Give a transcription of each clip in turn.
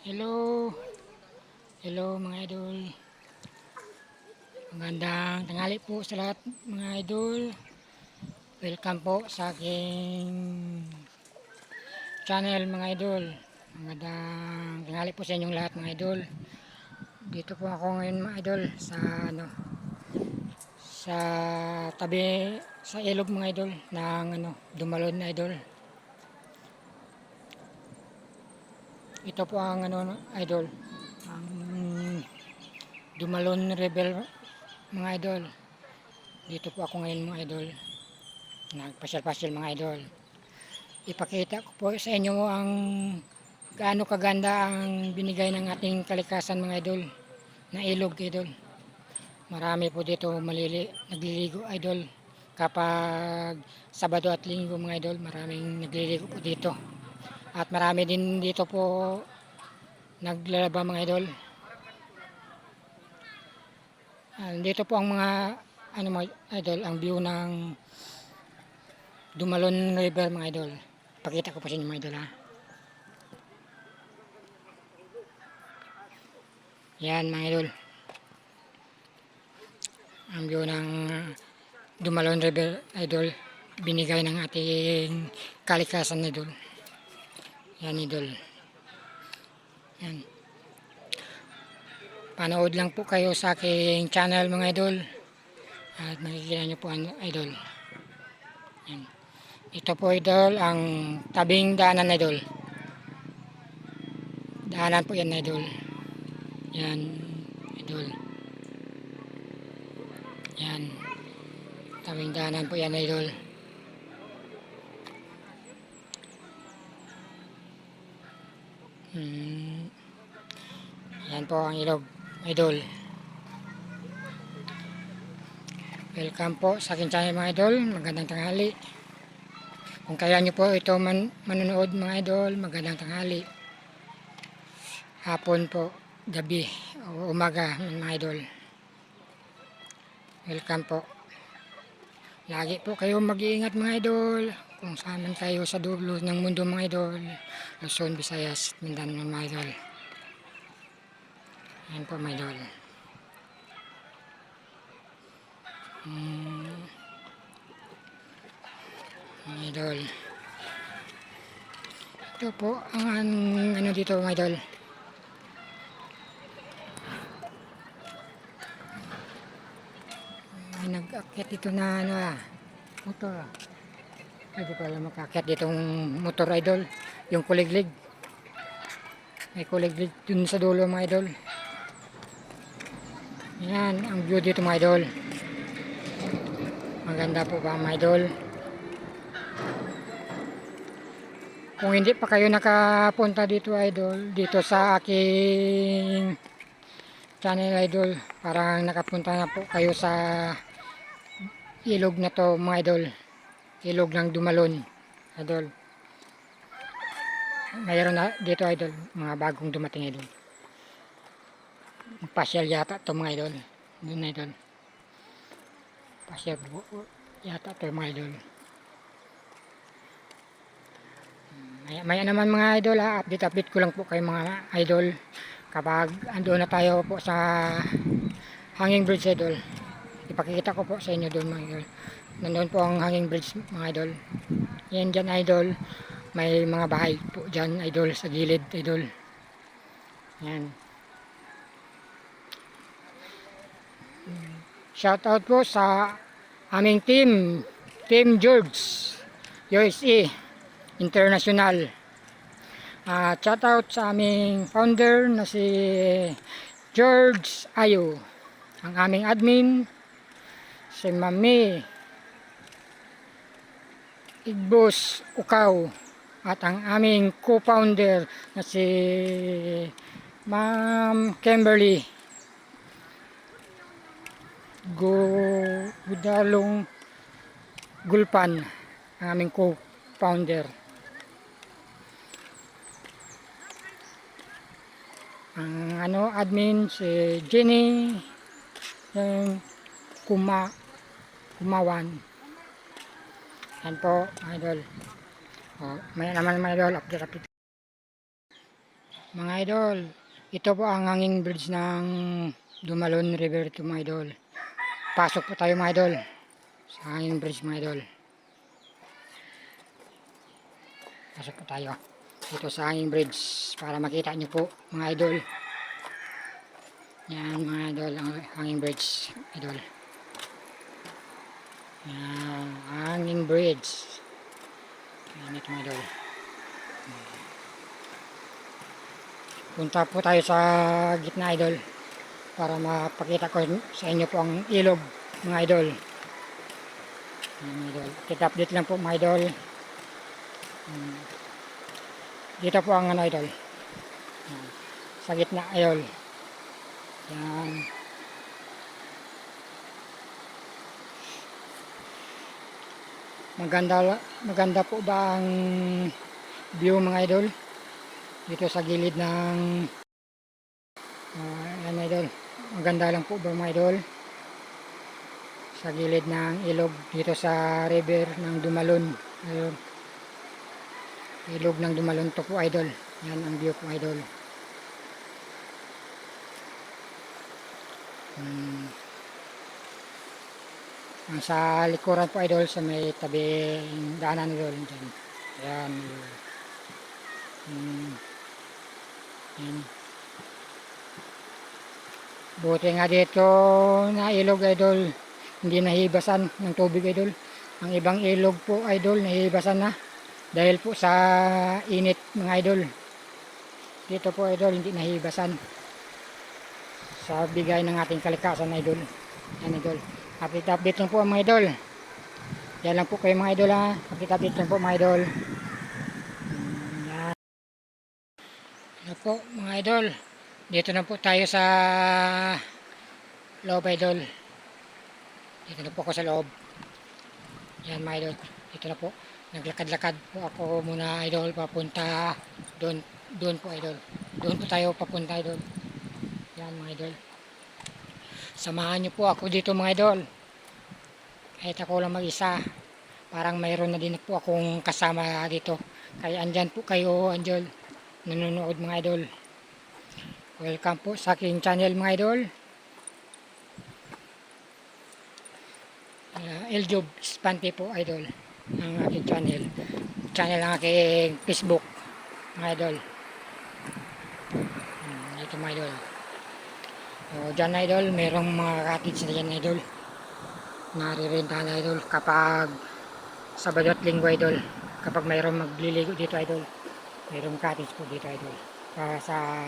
Hello, hello mga idol. Magandang tanghali po sa lahat mga idol. Welcome po sa aking channel mga idol. Magandang tanghali po sa inyong lahat mga idol. Dito po ako ngayon mga idol sa sa tabi sa ilog mga idol ng Dumalon na idol. Ito po ang idol, ang Dumalon River mga idol. Dito po ako ngayon mga idol. Nagpasyal-pasyal mga idol. Ipakita ko po sa inyo ang gaano kaganda ang binigay ng ating kalikasan mga idol na ilog idol. Marami po dito nagliligo idol. Kapag Sabado at Linggo mga idol, maraming nagliligo po dito. At marami din dito po naglalaba mga idol. Dito po ang mga mga idol, ang view ng Dumalon River mga idol. Pakita ko po sa inyo mga idol ha. Yan mga idol. Ang view ng Dumalon River idol. Binigay ng ating kalikasan idol. Yan idol. Yan. Panood lang po kayo sa aking channel mga idol. At makikita nyo po ang idol. Yan. Ito po idol ang tabing daanan idol. Daanan po yan idol. Yan idol. Yan. Tabing daanan po yan idol. Yan po ang ilog idol. Welcome po sa aking channel mga idol. Magandang tanghali. Kung kaya nyo po ito manonood mga idol, magandang tanghali. Hapon po, gabi, o umaga mga idol. Welcome po. Lagi po kayo mag-iingat mga idol. Kung saan man kayo sa dulo ng mundo mga idol. Luzon, Visayas, Mindanao mga idol. Ayan po mga idol. Mga idol. Ito po ang dito mga idol. May nag-akyat dito na motor. Ay di ko alam makakyat ditong motor idol. Yung kuliglig. May kuliglig dun sa dulo mga idol. Yan ang view dito mga idol. Maganda po ba mga idol? Kung hindi pa kayo nakapunta dito idol, dito sa aking channel idol, parang nakapunta na po kayo sa ilog na to mga idol. Ilog ng Dumalon idol. Mayroon na dito idol, mga bagong dumating idol. Pasyal yata to mga idol. Doon idol. Pasyal yata to mga idol. Maya naman mga idol ha, update ko lang po kayo mga idol kapag andoon na tayo po sa hanging bridge idol. Ipakikita ko po sa inyo doon mga idol. Nandoon po ang hanging bridge mga idol. Yan dyan idol, may mga bahay po dyan idol sa gilid idol. Yan. Shout out po sa aming Team George USA International. Shout out sa aming founder na si George Ayo. Ang aming admin si Mami Igbos Ukaw. At ang aming co-founder na si Ma'am Kimberly Gudalong Gulpan, ang aming co-founder. Ang admin si Jenny Kumawan. Yan po mga idol. May naman mga idol, update Mga idol, ito po ang hanging bridge ng Dumalon River to mga idol. Pasok po tayo mga idol sa hanging bridge mga idol. Pasok po tayo dito sa hanging bridge para makita nyo po mga idol. Yan mga idol, ang hanging bridge idol. Yan, hanging bridge. Yan ito mga idol. Punta po tayo sa gitna idol para mapakita ko sa inyo po ang ilog mga idol. Yan, mga idol. Update lang po mga idol. Dito po ang ano idol. Yan. Sa gitna idol. Yan. Maganda po ba ang view mga idol? Dito sa gilid ng yan idol. Maganda lang po ba mga idol? Sa gilid ng ilog dito sa river ng Dumalon. Ayun. Ilog ng Dumalon to po idol. Yan ang view po idol. Ang sa likuran po idol sa may tabi daanan idol dyan. Yan. Yan. Buti nga dito na ilog idol, hindi nahibasan ng tubig idol. Ang ibang ilog po idol nahibasan na dahil po sa init mga idol. Dito po idol hindi nahibasan sa bigay ng ating kalikasan idol. Yan idol. Update lang po mga idol. Yan lang po kayo mga idol ha. Update lang po mga idol. Yan. Yan po mga idol. Dito na po tayo sa loob idol. Dito na po ako sa loob. Yan mga idol. Dito na po. Naglakad-lakad po ako muna idol. Papunta doon po idol. Doon po tayo papunta idol. Yan mga idol. Samahan nyo po ako dito mga idol. Kahit ako lang mag-isa. Parang mayroon na din po akong kasama dito. Kaya andyan po kayo idol. Nanonood mga idol. Welcome po sa aking channel mga idol. Eljob Spante po idol. Ang aking channel. Channel ng aking Facebook mga idol. Ito mga idol. So, dyan idol, merong mga cottage na dyan idol. Narirenta na idol kapag Sabado at Linggo idol. Kapag mayroong magliligo dito idol. Merong cottage po dito idol. Para sa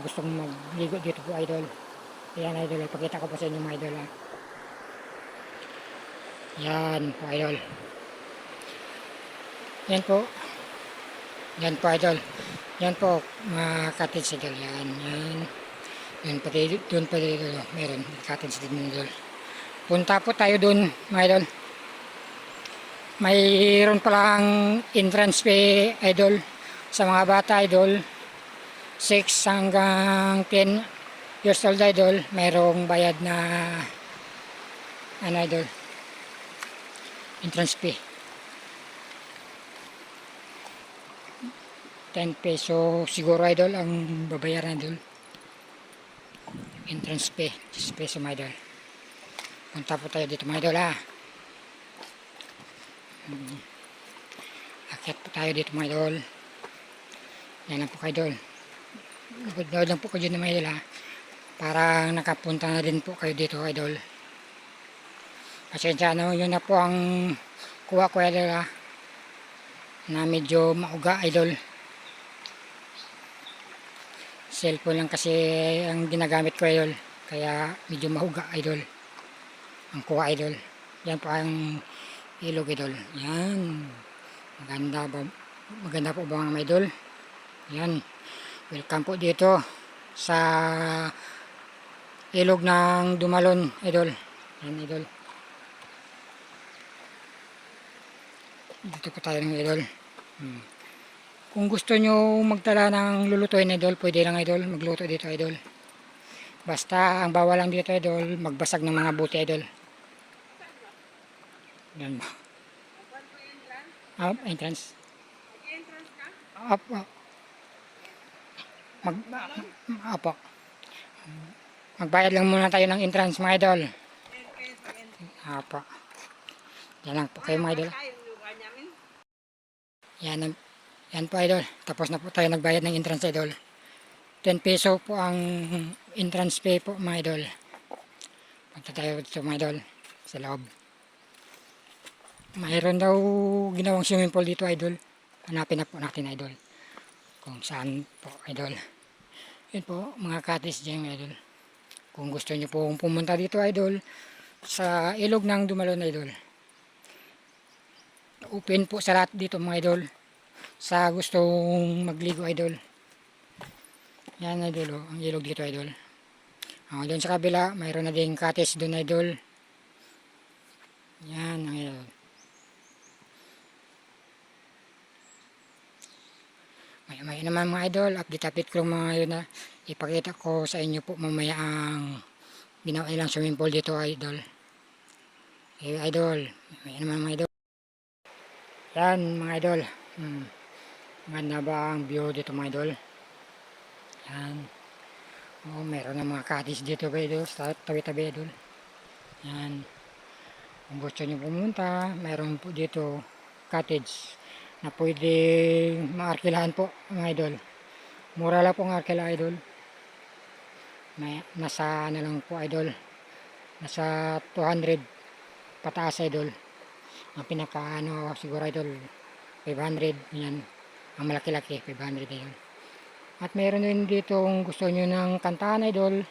gustong magligo dito po idol. Ayan idol, ipakita ko po sa inyo mga idol ha. Yan po idol. Yan po. Yan po idol. Yan po mga cottage idol. Yan. Yan pati doon pa dito. Meron cottage din idol. Punta po tayo doon mga idol. Mayroon palang entrance fee idol sa mga bata idol. 6 hanggang 10 years old idol, mayroong bayad na ano idol, entrance fee. 10 peso siguro idol ang babayaran idol. Entrance fee, 10 peso mga idol. Punta po tayo dito mga idol ha. Akyat po tayo dito mga idol. Yan lang po kayo idol. Good lang po kayo dyan mga idol ha. Parang nakapunta na din po kayo dito idol. Pasensya na yun na po ang kuha ko idol ha. Na medyo mauga idol. Cellphone lang kasi ang ginagamit ko idol. Kaya medyo mahuga idol. Ang kuha idol. Yan po ang ilog idol. Yan. Maganda po ba mga idol? Yan. Welcome po dito sa ilog ng Dumalon idol. Yan idol. Dito po tayo ng idol. Kung gusto nyo magtala ng lulutuin idol, pwede lang idol, magluto dito idol. Basta ang bawal lang dito idol, magbasag ng mga buti idol. Yan ba? Entrance. Entrance ka? Mag, Apo. Magbayad lang muna tayo ng entrance mga idol. Apo. Yan lang po kayo mga idol. Yan, yan po idol. Tapos na po tayo nagbayad ng entrance idol. 10 peso po ang entrance fee po mga idol. Punta tayo dito mga idol sa loob. Mayroon daw ginawang swimming pool dito idol. Hanapin na po natin idol. Kung saan po idol. Yun po mga cottage dyan idol. Kung gusto nyo po pumunta dito idol sa ilog ng Dumalon idol. Open po sa lahat dito mga idol. Sa gustong magligo idol. Yan idol oh, ang ilog dito idol. Doon sa kabila mayroon na ding cottage doon idol. Yan ang idol. May naman mga idol, update ko mga yun na ipakita ko sa inyo po mamaya ang ginawa nilang swimming pool dito idol. Idol, may naman mga idol. Yan mga idol. Maganda ba ang view dito mga idol? Yan. Meron na mga cottage dito idol, sa tabi-tabi idol. Yan. Kung gusto nyo pumunta, meron po dito cottage na pwede maarkilahan po mga idol. Mura lang po ang arkila idol. Nasa ano lang po idol. Nasa 200 pataas idol. Ang pinaka ano siguro idol 500 yan. Ang malaki-laki 500 idol. At mayroon din dito kung gusto nyo ng kantahan idol.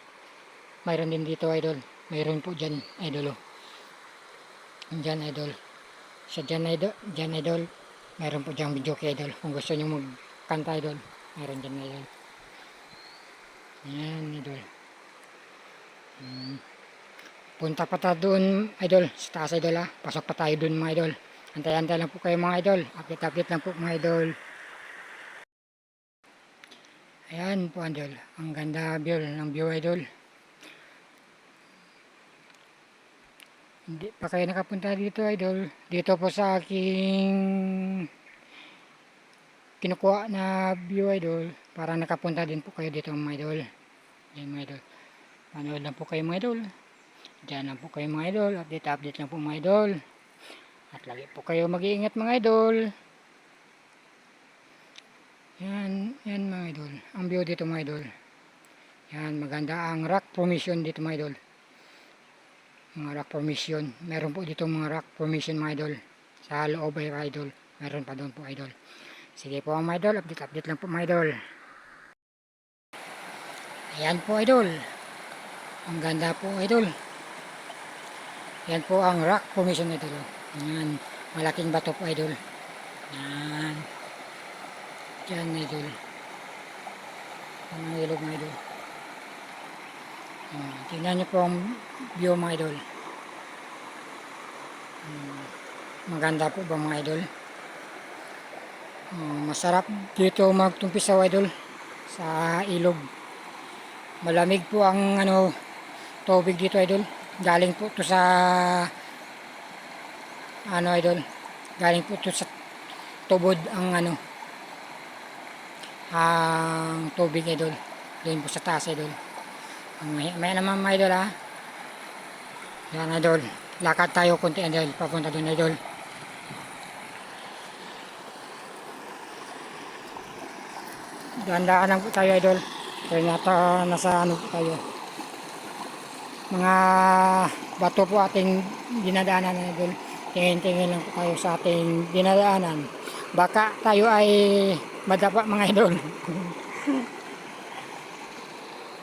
Mayroon din dito idol. Mayroon po dyan idol. Dyan idol. Sa dyan idol. Mayroon po dyan video kay idol. Kung gusto nyo magkanta idol. Mayroon dyan idol. Yan idol. Punta pa tayo doon idol. Sa taas idol ha. Pasok pa tayo doon mga idol. Antay-antay lang po kayo mga idol. Update lang po mga idol. Ayan po idol. Ang ganda ng view idol. Hindi pa kayo nakapunta dito idol. Dito po sa aking kinukuha na view idol. Para nakapunta din po kayo dito mga idol. Ayan mga idol. Panood lang po kayo mga idol. Diyan lang po kayo mga idol. Update lang po mga idol. At lagi po kayo mag-iingat mga idol. Yan mga idol. Ang view dito mga idol. Yan maganda ang rock formation dito mga idol. Mga rock formation. Meron po dito mga rock formation mga idol. Sa loob ay idol. Meron pa doon po idol. Sige po mga idol. Update lang po mga idol. Ayan po idol. Ang ganda po idol. Yan po ang rock formation idol. Yan. Malaking bato po idol. Yan. Yan idol. Yan ang ilog mga idol. Tingnan nyo po ang view mga idol. Maganda po ba mga idol? Masarap dito magtumpisaw idol sa ilog. Malamig po ang tubig dito idol. Galing po to sa idol. Galing po to sa tubod ang ang tubig idol. Doon po sa taas idol. May naman mga idol ha. Yan idol. Lakad tayo konti idol. Papunta doon idol. Dahan-dahan lang po tayo idol. Kaya nasa po tayo. Mga bato po ating dinadaanan idol. Tingin-tingin lang po tayo sa ating dinadaanan. Baka tayo ay madapa mga idol.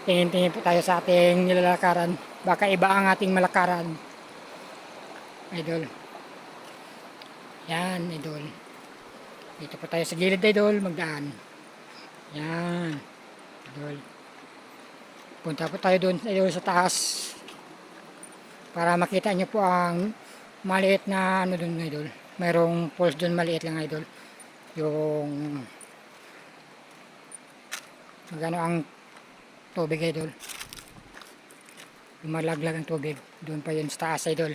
Tingin-tingin po tayo sa ating nilalakaran. Baka iba ang ating malakaran. Idol. Yan idol. Dito po tayo sa gilid idol. Magdaan. Yan. Idol. Punta po tayo doon idol sa taas. Para makita nyo po ang maliit na doon idol. Mayroong falls doon maliit lang idol. Yung magano ang tubig idol. Lumalaglag ang tubig. Doon pa yun sa taas idol.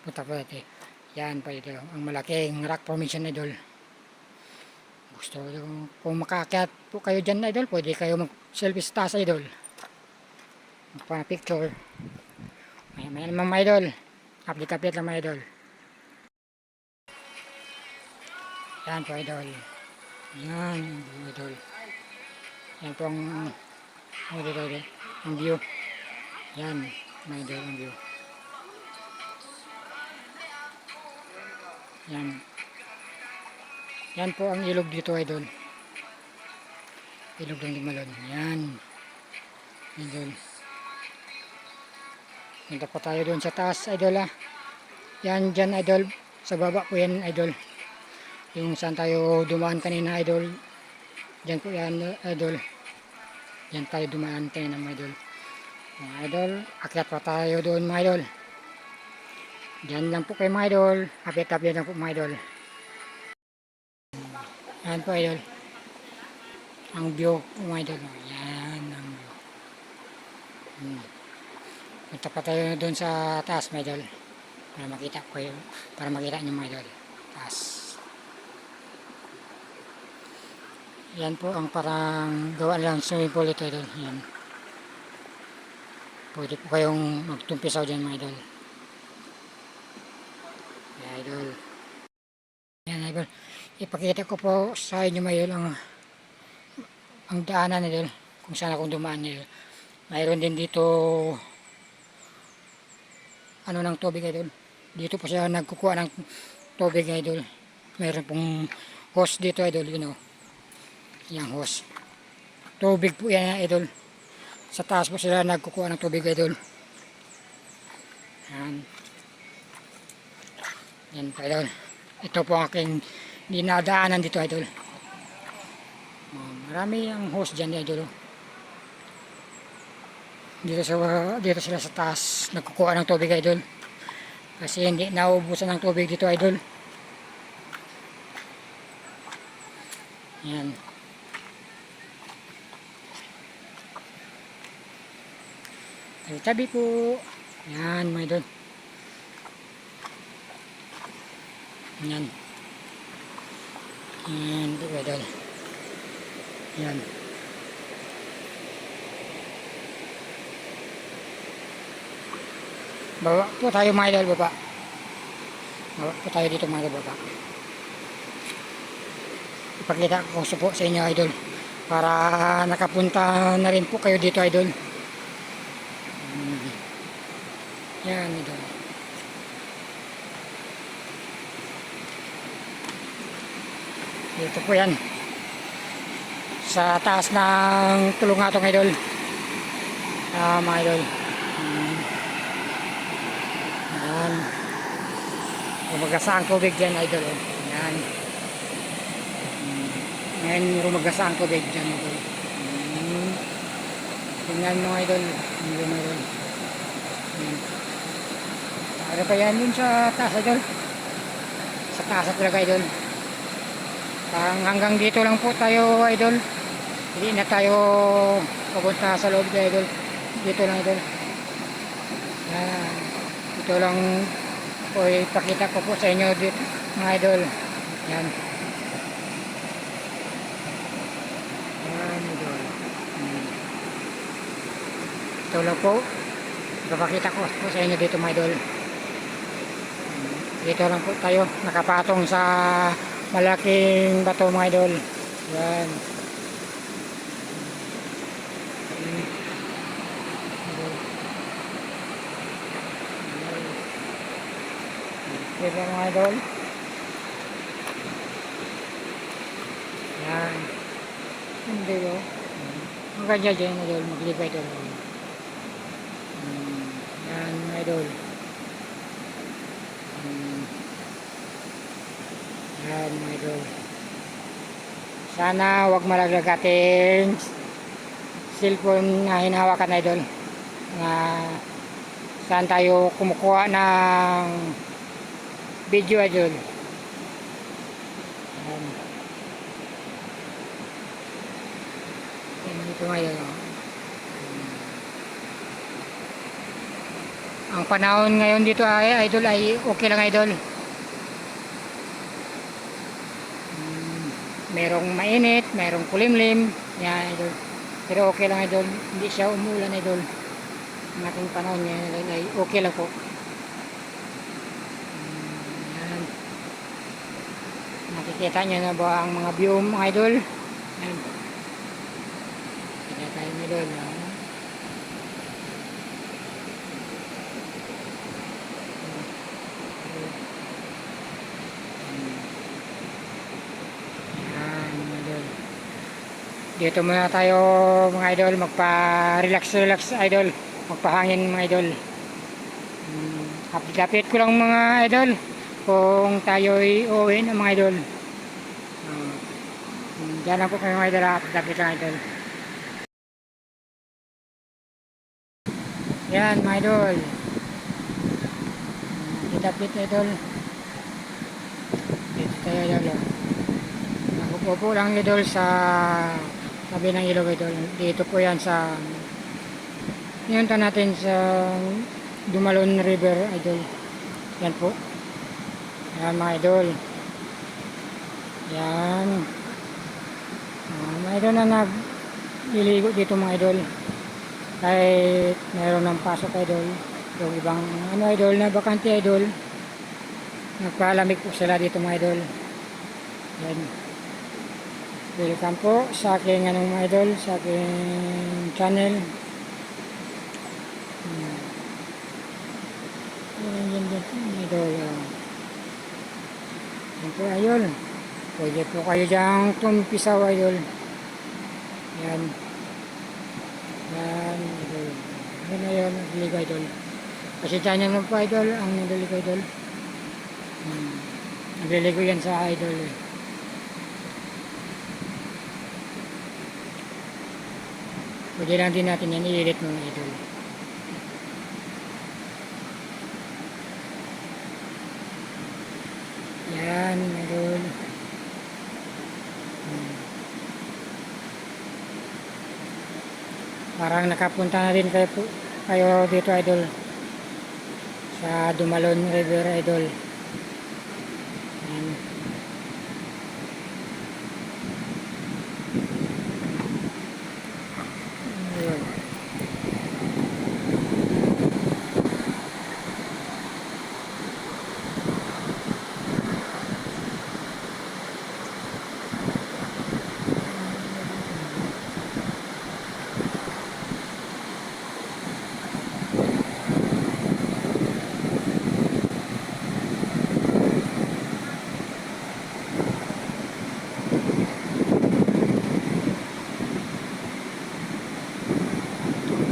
Punta po natin. Yan pa idol. Ang malaking rock formation idol. Gusto kung makaakyat po kayo dyan idol, pwede kayo mag selfie sa taas idol. Magpa-picture. Maya naman mga idol. Update lang mga idol. Yan po idol. Yan idol. Yan po ang idol. Ang view. Yan mga idol ang view. Yan. Yan po ang ilog dito idol. Ilog ng Limalon. Yan. Idol. Punta pa tayo doon sa taas idol ah. Yan dyan idol. Sa baba po yan idol. Yung saan tayo dumaan kanina idol. Dyan po yan idol. Yan tayo dumaan kanina mga idol. Mga idol. Akyat pa tayo doon mga idol. Dyan lang po kayo mga idol. Update lang po mga idol. Yan po idol. Ang view po mga idol. Yan ang view. Punta pa tayo doon sa taas mga idol. Para makita ko kayo. Para makita nyo mga idol. Taas. Yan po ang parang gawa lang swimming pool ito idol. Yan. Pwede po kayong magtumpisaw dyan mga idol. Yan idol. Yan idol. Ipakita ko po sa inyo mga idol ang daanan idol. Kung saan akong dumaan idol. Mayroon din dito ng tubig idol. Dito po siya nagkukuha ng tubig idol. Mayroon pong hose dito idol. You know. Yang hose. Tubig po yan idol. Sa taas po sila nagkukuha ng tubig idol. Yan. Yan po idol. Ito po ang aking dinadaanan dito idol. Marami ang hose dyan idol. Dito sila sa taas nagkukuha ng tubig idol. Kasi hindi naubusan ng tubig dito idol. Yan. Tabi po. Yan mga idol. Yan. Yan po idol. Yan. Baba po tayo mga idol, baba. Baba po tayo dito mga idol, baba. Ipakita ko po sa inyo idol. Para nakapunta na rin po kayo dito idol. Yan idol. Dito po yan. Sa taas ng tulungatong idol. Mga idol. Yan. Rumagasa ang tubig dyan idol. Yan. Ngayon rumagasa ang tubig dyan idol. Tingnan mo idol. Tingnan mo idol. Ano pa yan dun sa taas idol? Sa taas talaga idol. Hanggang dito lang po tayo idol. Hindi na tayo pupunta sa loob idol. Dito lang idol. Yan. Ito lang po ipakita ko po sa inyo dito mga idol. Yan. Yan idol. Ito lang po. Ipapakita ko po sa inyo dito mga idol. Dito lang po tayo nakapatong sa malaking bato mga idol. Yan. Dito mga idol. Yan. Hindi o. Ang ganyan dyan idol. Maglibay idol. Yan mga idol. Yan mga idol. Sana wag malaglag ating cellphone na hinahawakan na idol. Saan tayo kumukuha ng video idol. Yan dito ngayon. Ang panahon ngayon dito ay idol ay okay lang idol. Mayroong mainit, mayroong kulimlim. Yan idol. Pero okay lang idol, hindi siya umulan idol. Ang ating panahon ngayon ay okay lang po. Yan. Nakikita nyo na ba ang mga view mga idol? Yan. Kita tayo idol. Yan idol. Dito muna tayo mga idol, magpa-relax idol, magpahangin mga idol. Update ko lang mga idol kung tayo'y uuwi na mga idol. Diyan lang po kayo mga idol, update lang idol. Yan mga idol, update idol. Dito tayo idol. Upo lang idol sa tabi ng ilog idol. Dito po yan sa pinunta natin sa Dumalon River idol. Yan po. Yan mga idol. Yan. Mga idol na nagliligo dito mga idol. Kahit mayroon ng pasok idol. Yung ibang idol na bakante idol. Nagpalamig po sila dito mga idol. Yan. Welcome po sa aking mga idol, sa aking channel. Yan idol. Yan po idol. Pwede po kayo diyang tumpisaw idol. Yan. Yan idol. Yan na yun, nagligo idol. Kasi dyan yan po idol, ang nagligo idol. Nagliligo yan sa idol. Pwede lang din natin yan i-edit mga idol. Yan idol. Parang nakapunta na rin kayo dito idol sa Dumalon River idol. Yan.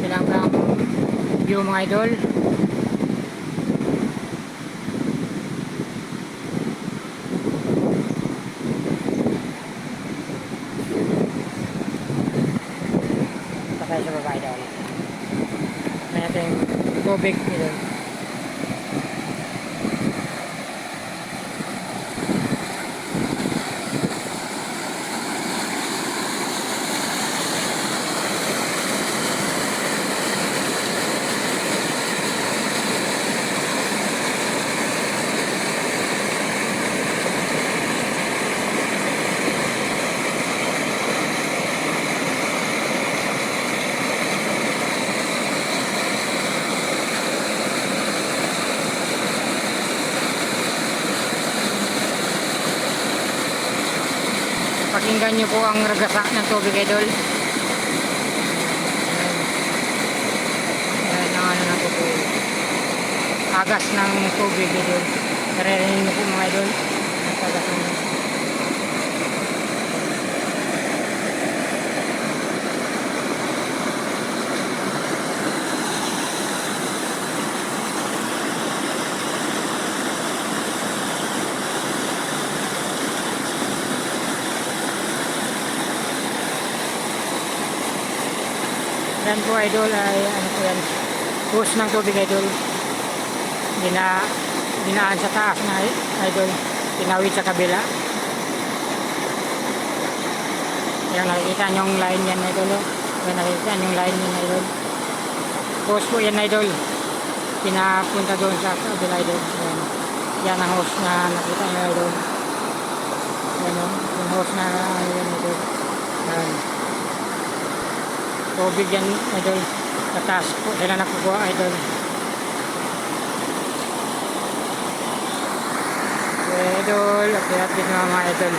Kailangan view mga idol. Patay sa baba idol. May natin tubig idol. Pakinggan nyo po ang ragasa ng tubig idol. Yan ang ano na po po. Agas ng tubig idol. Naririnig nyo po mga idol. Ang agas ng yan po idol ay ano po yan, hose ng tubig idol, dinaan sa taas na idol, tinawid sa kabila. Yan nakikita nyong line yan idol. Yan nakikita nyong line yan idol. Hose po yan idol, pinapunta doon sa kabila idol. Yan ang hose na nakita nyo idol. Yan o, yung hose na ano yan idol. Yan. Tubig yan idol. Sa taas po sila nakukuha idol. Okay, idol, update din mga idol.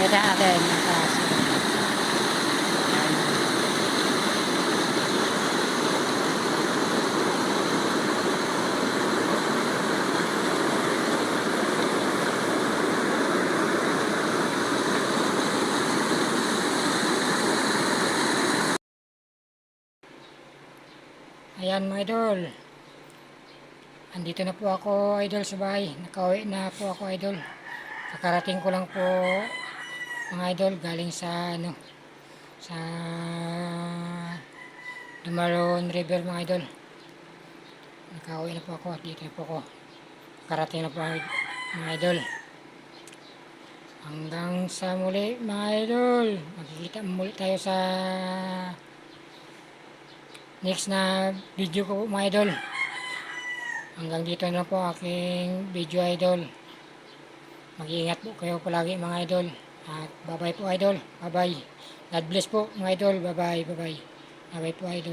Kita natin ang taas. Ayan mga idol. Andito na po ako idol sa bahay. Nakauwi na po ako idol. Kakarating ko lang po mga idol galing sa ano sa Dumaron River mga idol. Nakauwi na po ako. Dito na po ako. Karating na po mga idol. Hanggang sa muli mga idol. Magkikita muli tayo sa next na video ko mga idol. Hanggang dito na po aking video idol. Mag-iingat po kayo palagi mga idol. At bye bye po idol. Bye bye. God bless po mga idol. Bye bye. Bye bye. Bye bye po idol.